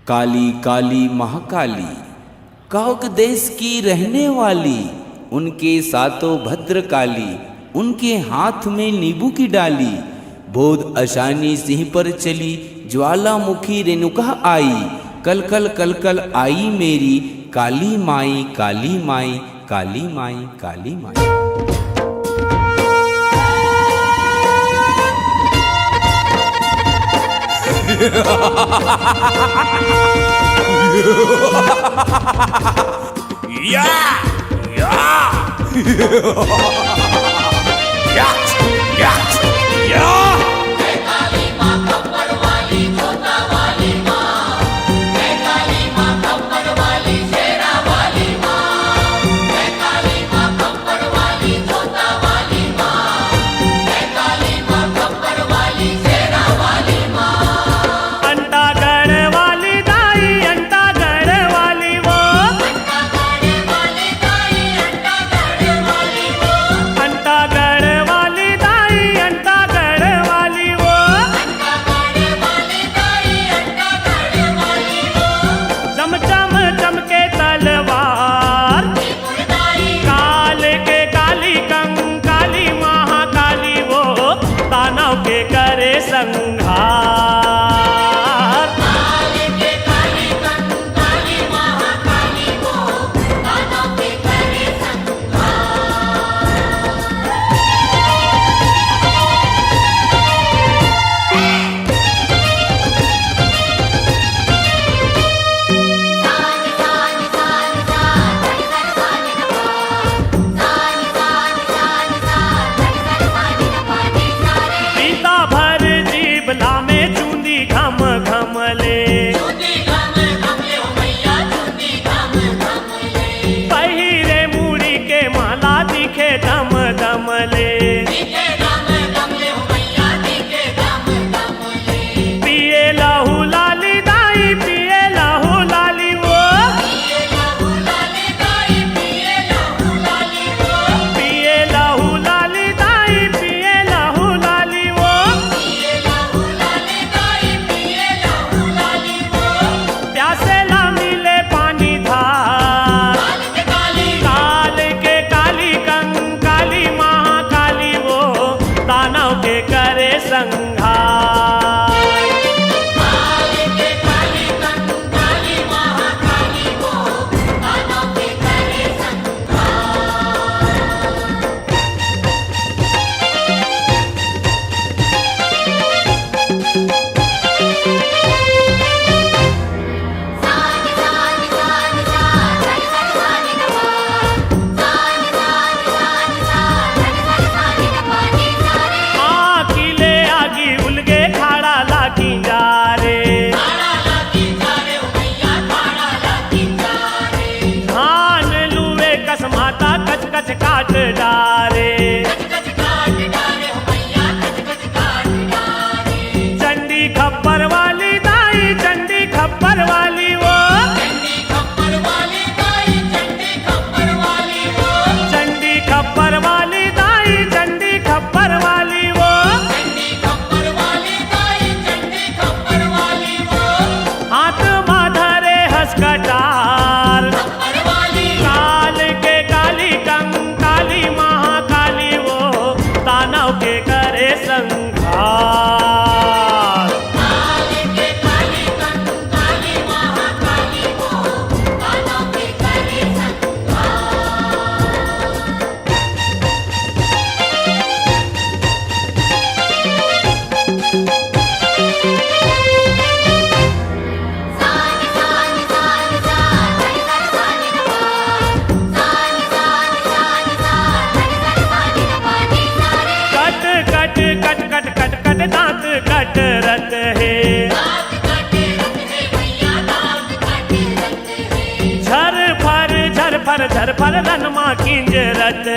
काली काली महाकाली, काक देश की रहने वाली, उनके सातों भद्र काली, उनके हाथ में नींबू की डाली। बोध अशानी सिंह पर चली, ज्वालामुखी रेणुका आई, कल कल कल कल आई मेरी काली माई, काली माई, काली माई, काली माई। या या या या या काली माँ खप्पर वाली, जोता वाली माँ, काली माँ खप्पर वाली, शेरा वाली माँ, काली माँ खप्पर वाली, जोता वाली माँ, काली माँ खप्पर वाली, शेरा वाली माँ। अंटागढ़ वाली दाई, अंटागढ़ वाली वो, अंटागढ़ वाली दाई, अंटागढ़ वाली वो, अंटागढ़ वाली दाई, अंटागढ़ वाली वो, अंटागढ़ वाली दाई, अंटागढ़ वाली वो, चम चम चमके तलवार, त्रिपुरदाई, काल के काली कंकाली महाकाली वो, दानव के करे संहार। काली के काली कंकाली महाकाली वो, दानव के करे पीता भर जीवला में चूंदी घम घम ले, पहिरे मूड़ी के माला दिखे दम दम ले, पिए लहू लाली दाई, पिए लहू लाली वो, पिए लहू लाली दाई, पिए लहू लाली वो, प्यासे ला मिले पानी धार, काल के काली कंकाली महाकाली वो, दानव के करे संहार। आकिले आगी उलगे खाड़ा लागी जा रे, धान लुए कसमाता कच कच काट डारे, चंडी खप्पर वाली दाई, चंडी खप्पर वाली वो, चंडी खप्पर वाली दाई, चंडी खप्पर वाली वो, हाथ माधरे हंस कटार, काल के काली कंकाली महाकाली वो, दानव के करे संहार। कट कट कट कट कट कट दांत कट रत है, झर फर झर फर झर फर रनमा किंजरत